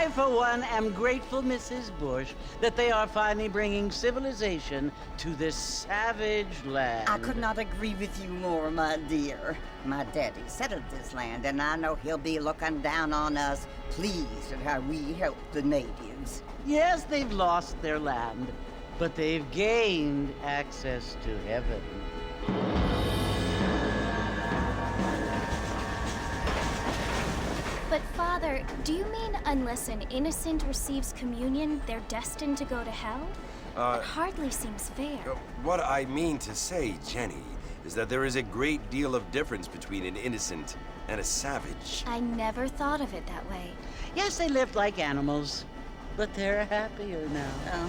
I, for one, am grateful, Mrs. Bush, that they are finally bringing civilization to this savage land. I could not agree with you more, my dear. My daddy settled this land, and I know he'll be looking down on us, pleased at how we helped the natives. Yes, they've lost their land, but they've gained access to heaven. But Father, do you mean unless an innocent receives communion, they're destined to go to hell? That hardly seems fair. What I mean to say, Jenny, is that there is a great deal of difference between an innocent and a savage. I never thought of it that way. Yes, they lived like animals, but they're happier now.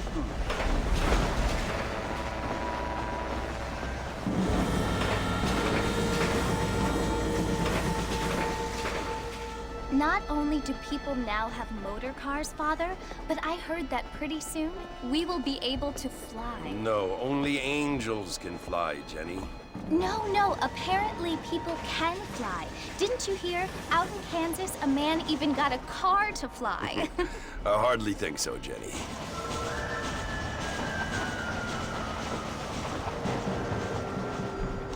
Not only do people now have motor cars, Father, but I heard that pretty soon we will be able to fly. No, only angels can fly, Jenny. No, apparently people can fly. Didn't you hear? Out in Kansas, a man even got a car to fly. I hardly think so, Jenny.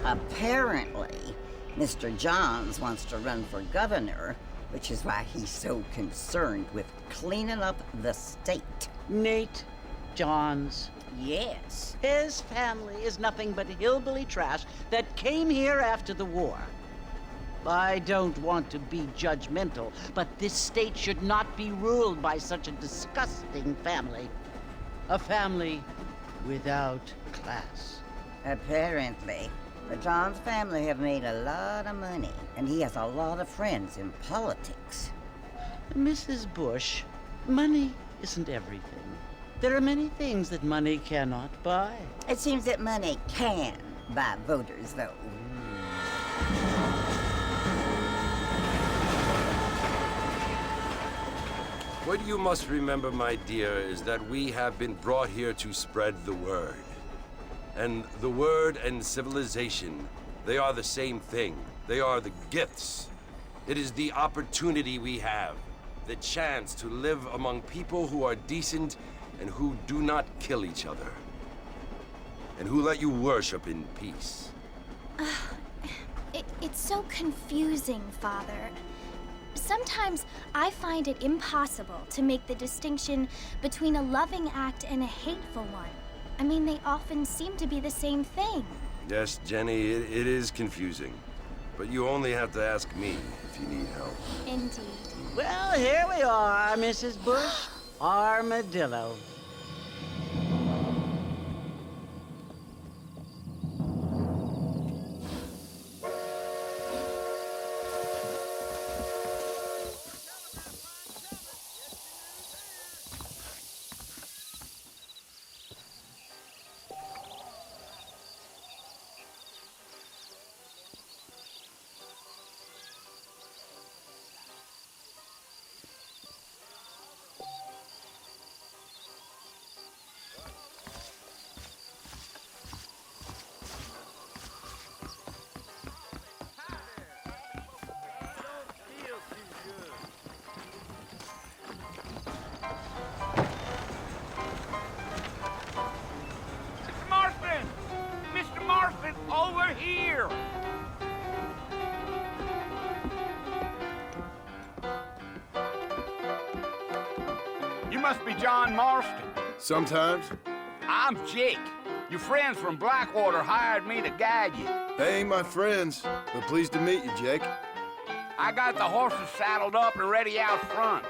Apparently, Mr. Johns wants to run for governor, which is why he's so concerned with cleaning up the state. Nate Johns. Yes. His family is nothing but hillbilly trash that came here after the war. I don't want to be judgmental, but this state should not be ruled by such a disgusting family. A family without class. Apparently. The Johns family have made a lot of money, and he has a lot of friends in politics. Mrs. Bush, money isn't everything. There are many things that money cannot buy. It seems that money can buy voters, though. What you must remember, my dear, is that we have been brought here to spread the word. And the word and civilization, they are the same thing. They are the gifts. It is the opportunity we have, the chance to live among people who are decent and who do not kill each other, and who let you worship in peace. It's so confusing, Father. Sometimes I find it impossible to make the distinction between a loving act and a hateful one. I mean, they often seem to be the same thing. Yes, Jenny, it is confusing. But you only have to ask me if you need help. Indeed. Well, here we are, Mrs. Bush. Armadillo. Over here! You must be John Marston. Sometimes. I'm Jake. Your friends from Blackwater hired me to guide you. They ain't my friends, but pleased to meet you, Jake. I got the horses saddled up and ready out front.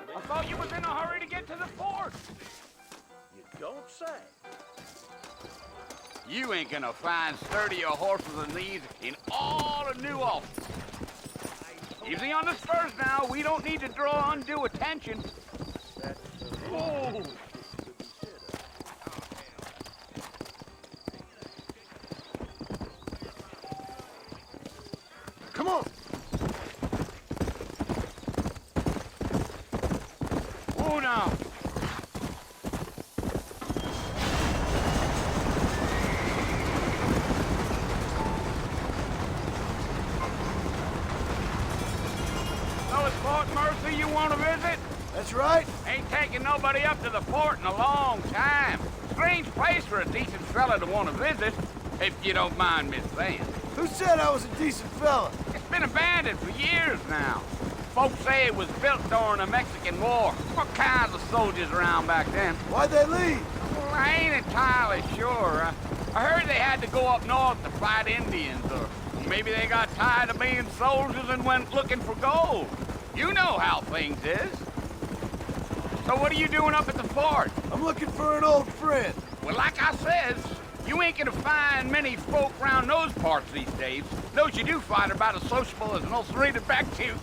I thought you was in a hurry to get to the fort. You don't say. You ain't gonna find sturdier horses than these in all of New Ulster. Easy on the spurs now. We don't need to draw undue attention. Come on. Whoa now. So it's Fort Mercy you want to visit? That's right. Ain't taking nobody up to the fort in a long time. Strange place for a decent fella to want to visit, if you don't mind me saying. Who said I was a decent fella? It's been abandoned for years now. Folks say it was built during the Mexican War. What kinds of soldiers around back then? Why'd they leave? Well, I ain't entirely sure. I heard they had to go up north to fight Indians, or maybe they got tired of being soldiers and went looking for gold. You know how things is. So what are you doing up at the fort? I'm looking for an old friend. Well, like I says, you ain't gonna find many folk round those parts these days. Those you do find are about as sociable as an ulcerated back tooth.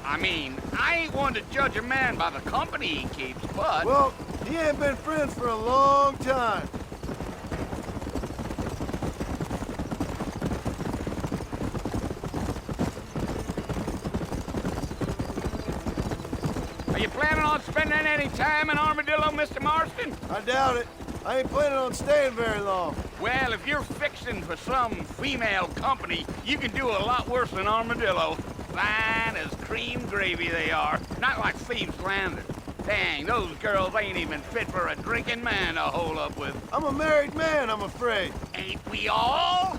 I mean, I ain't one to judge a man by the company he keeps, but... Well, he ain't been friends for a long time. Are you planning on spending any time in Armadillo, Mr. Marston? I doubt it. I ain't planning on staying very long. Well, if you're fixing for some female company, you can do a lot worse than Armadillo. Fine as cream gravy they are. Not like Thieves Landing. Dang, those girls ain't even fit for a drinking man to hole up with. I'm a married man, I'm afraid. Ain't we all?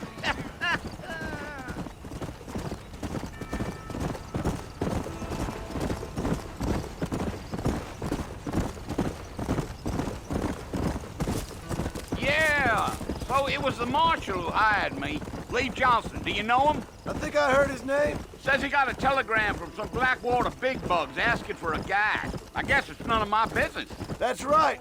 Yeah, so it was the marshal who hired me. Lee Johnson, do you know him? I think I heard his name. Says he got a telegram from some Blackwater big bugs asking for a guide. I guess it's none of my business. That's right.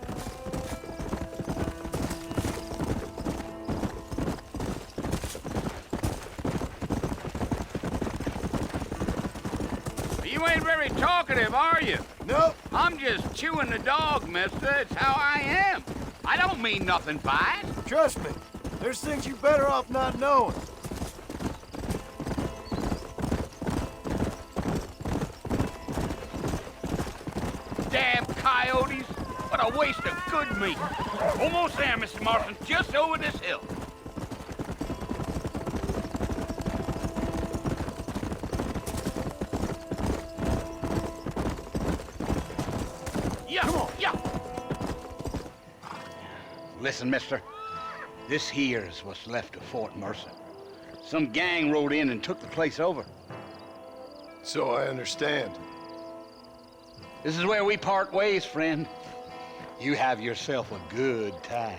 You ain't very talkative, are you? Nope. I'm just chewing the dog, mister. It's how I am. I don't mean nothing by it. Trust me. There's things you better off not knowing. Damn coyotes. What a waste of good meat. Almost there, Mr. Marston. Just over this hill. Yeah, Come on. yeah. Listen, mister. This here is what's left of Fort Mercer. Some gang rode in and took the place over. So I understand. This is where we part ways, friend. You have yourself a good time.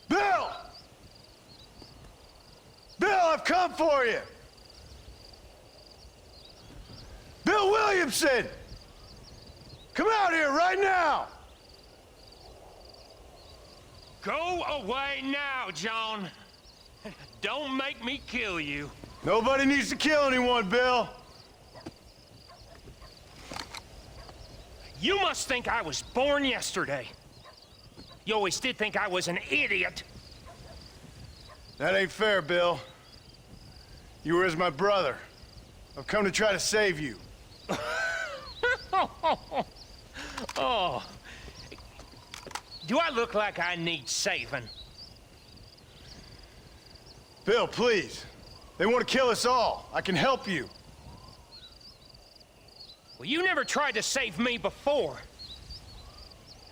Bill! Bill, I've come for you! Bill Williamson! Come out here right now! Go away now, John. Don't make me kill you. Nobody needs to kill anyone, Bill. You must think I was born yesterday. You always did think I was an idiot. That ain't fair, Bill. You were as my brother. I've come to try to save you. Oh. Do I look like I need saving? Bill, please. They want to kill us all. I can help you. Well, you never tried to save me before.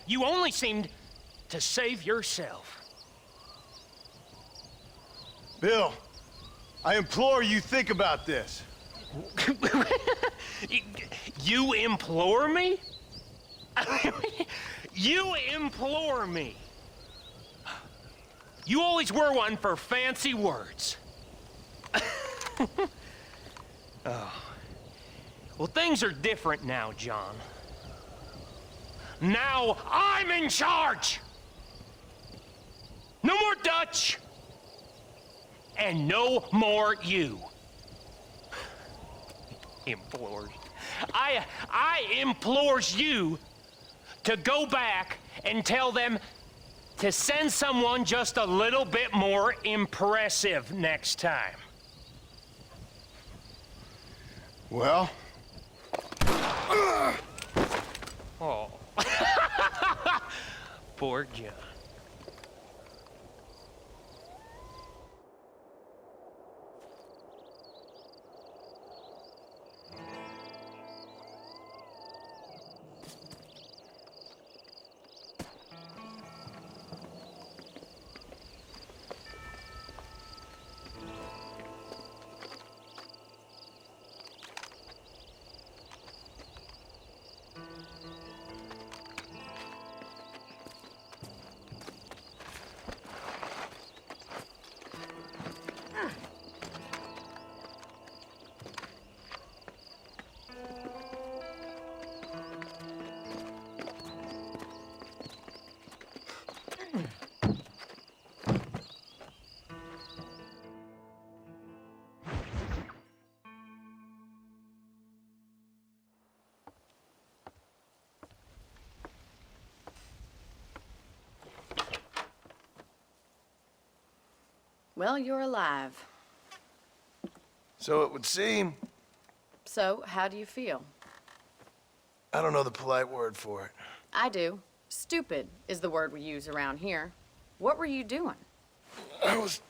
You only seemed to save yourself. Bill, I implore you think about this. You implore me? You implore me. You always were one for fancy words. Oh. Well, things are different now, John. Now I'm in charge! No more Dutch! And no more you. Implores. I implores you to go back and tell them to send someone just a little bit more impressive next time. Well? Oh. Poor John. Well, you're alive. So it would seem. So, how do you feel? I don't know the polite word for it. I do. Stupid is the word we use around here. What were you doing? I was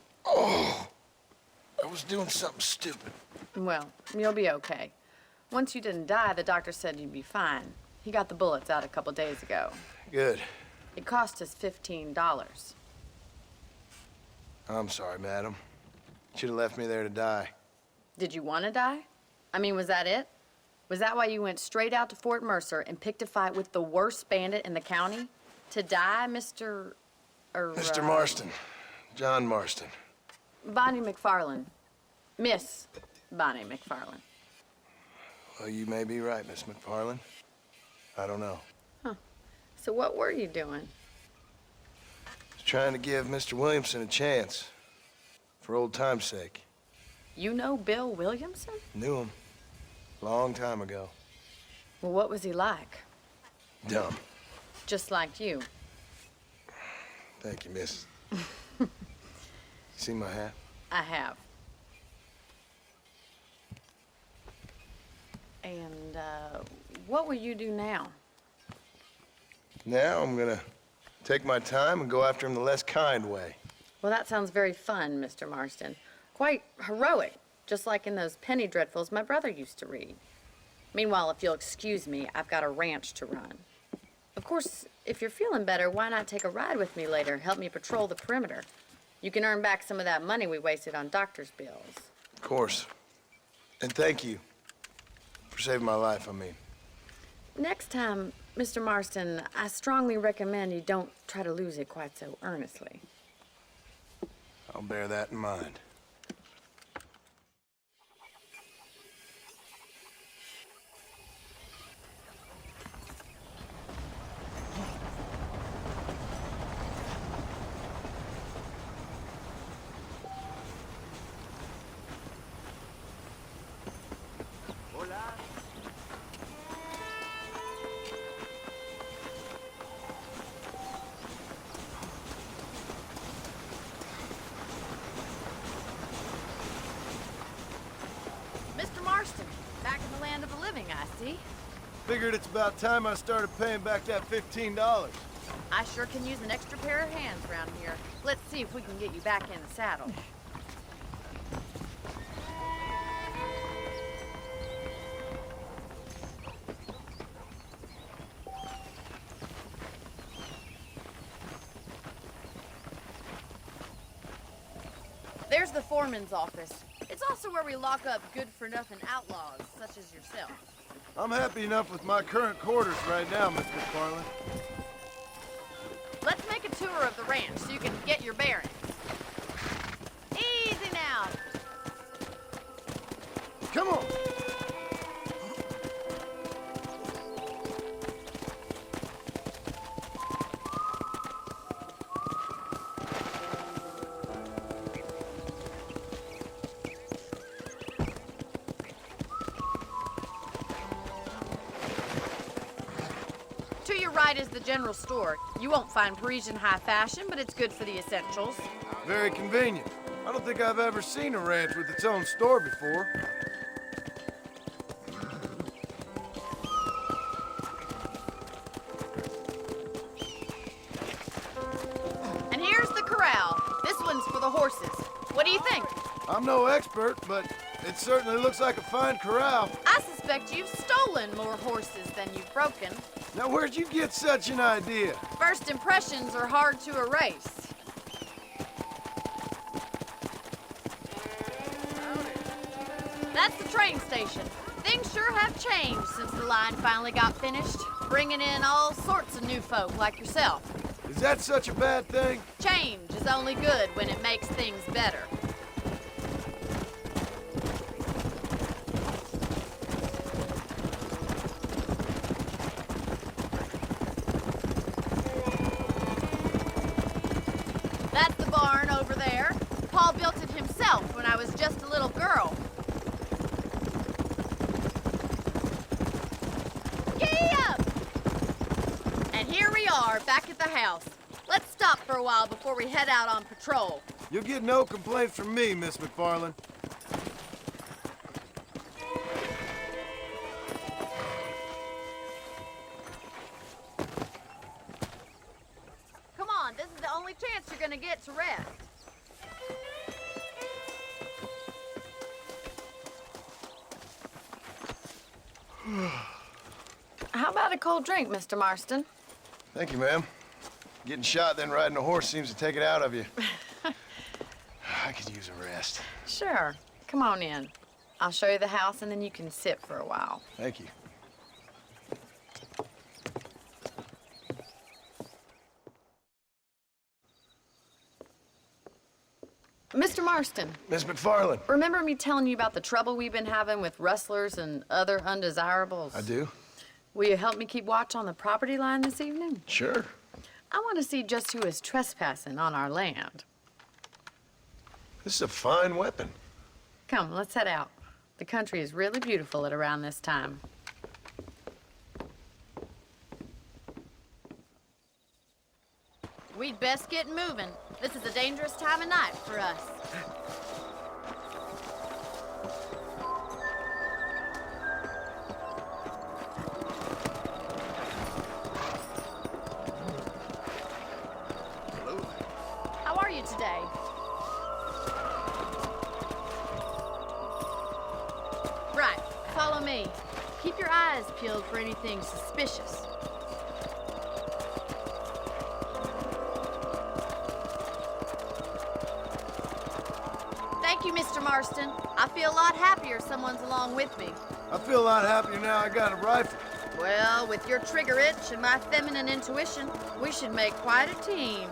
doing something stupid. Well, you'll be okay. Once you didn't die, the doctor said you'd be fine. He got the bullets out a couple days ago. Good. It cost us $15. I'm sorry, madam. Should have left me there to die. Did you want to die? I mean, was that it? Was that why you went straight out to Fort Mercer and picked a fight with the worst bandit in the county? To die, Mr. Mr. Marston. John Marston. Bonnie McFarland. Miss Bonnie McFarland. Well, you may be right, Miss McFarland. I don't know. Huh. So what were you doing? Trying to give Mr. Williamson a chance. For old time's sake. You know Bill Williamson? Knew him. Long time ago. Well, what was he like? Dumb. Just like you. Thank you, miss. See my hat? I have. And, what will you do now? Now I'm gonna take my time and go after him the less kind way. Well, that sounds very fun, Mr. Marston. Quite heroic, just like in those penny dreadfuls my brother used to read. Meanwhile, if you'll excuse me, I've got a ranch to run. Of course, if you're feeling better, why not take a ride with me later? Help me patrol the perimeter. You can earn back some of that money we wasted on doctor's bills. Of course. And thank you for saving my life, I mean. Next time, Mr. Marston, I strongly recommend you don't try to lose it quite so earnestly. I'll bear that in mind. Mr. Marston, back in the land of the living, I see. Figured it's about time I started paying back that $15. I sure can use an extra pair of hands around here. Let's see if we can get you back in the saddle. There's the foreman's office. It's also where we lock up good-for-nothing outlaws, such as yourself. I'm happy enough with my current quarters right now, Miss McFarland. Let's make a tour of the ranch so you can get your bearings. Easy now. Come on! To your right is the general store. You won't find Parisian high fashion, but it's good for the essentials. Very convenient. I don't think I've ever seen a ranch with its own store before. And here's the corral. This one's for the horses. What do you think? I'm no expert, but it certainly looks like a fine corral. I suspect you've stolen more horses than you've broken. Now, where'd you get such an idea? First impressions are hard to erase. That's the train station. Things sure have changed since the line finally got finished, bringing in all sorts of new folk like yourself. Is that such a bad thing? Change is only good when it makes things better. That's the barn over there. Paul built it himself when I was just a little girl. Gee up! And here we are, back at the house. Let's stop for a while before we head out on patrol. You'll get no complaints from me, Miss McFarland. Come on, this is the only chance you're gonna get to rest. How about a cold drink, Mr. Marston? Thank you, ma'am. Getting shot, then riding a horse seems to take it out of you. I could use a rest. Sure. Come on in. I'll show you the house, and then you can sit for a while. Thank you. Mr. Marston, Miss McFarland. remember me telling you about the trouble we've been having with rustlers and other undesirables? I do? Will you help me keep watch on the property line this evening? Sure. I want to see just who is trespassing on our land. This is a fine weapon. Come, let's head out. The country is really beautiful at around this time. We'd best get moving. This is a dangerous time of night for us. How are you today? Right, follow me. Keep your eyes peeled for anything suspicious. Thank you, Mr. Marston. I feel a lot happier someone's along with me. I feel a lot happier now I got a rifle. Well, with your trigger itch and my feminine intuition, we should make quite a team.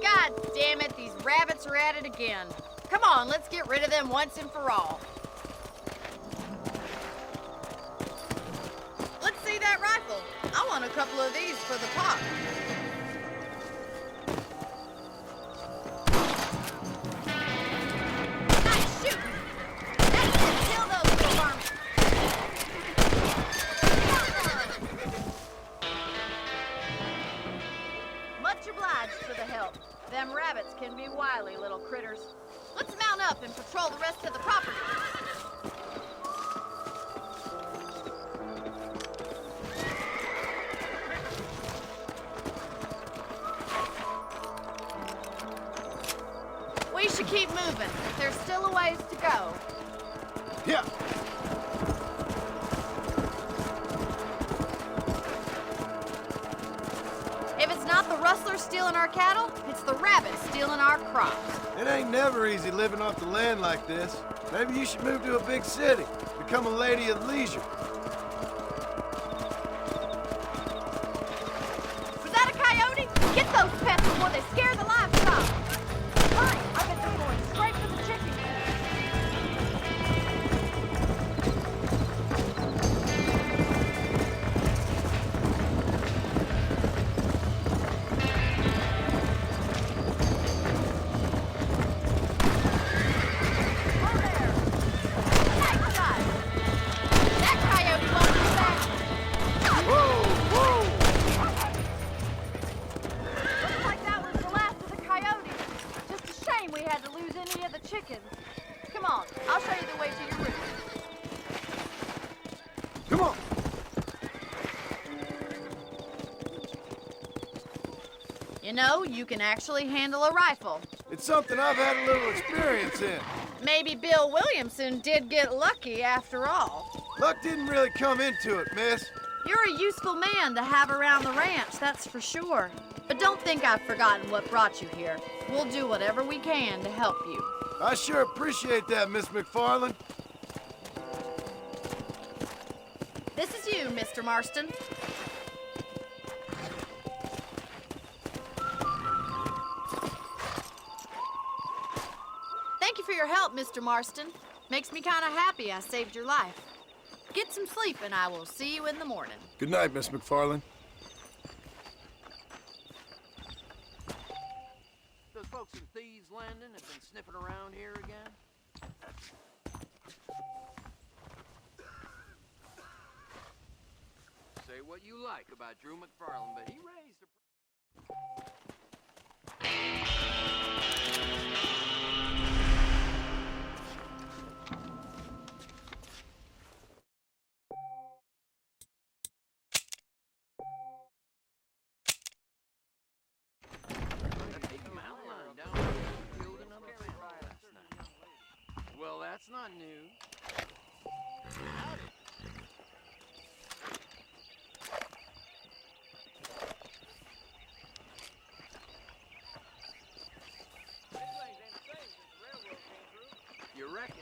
God damn it, these rabbits are at it again. Come on, let's get rid of them once and for all. Let's see that rifle. I want a couple of these for the pot. Nice shooting. That's it. Kill those little varmints. Much obliged for the help. Them rabbits can be wily little critters. Let's mount up and patrol the rest of the property. We we should keep moving. There's still a ways to go. Yeah. If it's not the rustlers stealing our cattle, it's the rabbits stealing our crops. It ain't never easy living off the land like this. Maybe you should move to a big city. Become a lady of leisure. Was that a coyote? Get those pests before they scare the livestock. Hurry, I'll get them going straight for the chicken. Chickens. Come on, I'll show you the way to your room. Come on. You know, you can actually handle a rifle. It's something I've had a little experience in. Maybe Bill Williamson did get lucky after all. Luck didn't really come into it, miss. You're a useful man to have around the ranch, that's for sure. But don't think I've forgotten what brought you here. We'll do whatever we can to help you. I sure appreciate that, Miss McFarland. This is you, Mr. Marston. Thank you for your help, Mr. Marston. Makes me kind of happy I saved your life. Get some sleep and I will see you in the morning. Good night, Miss McFarland. Those folks in Thieves Landing have been sniffing around here again. Say what you like about Drew McFarland, but he raised a... Well, that's not news. You reckon?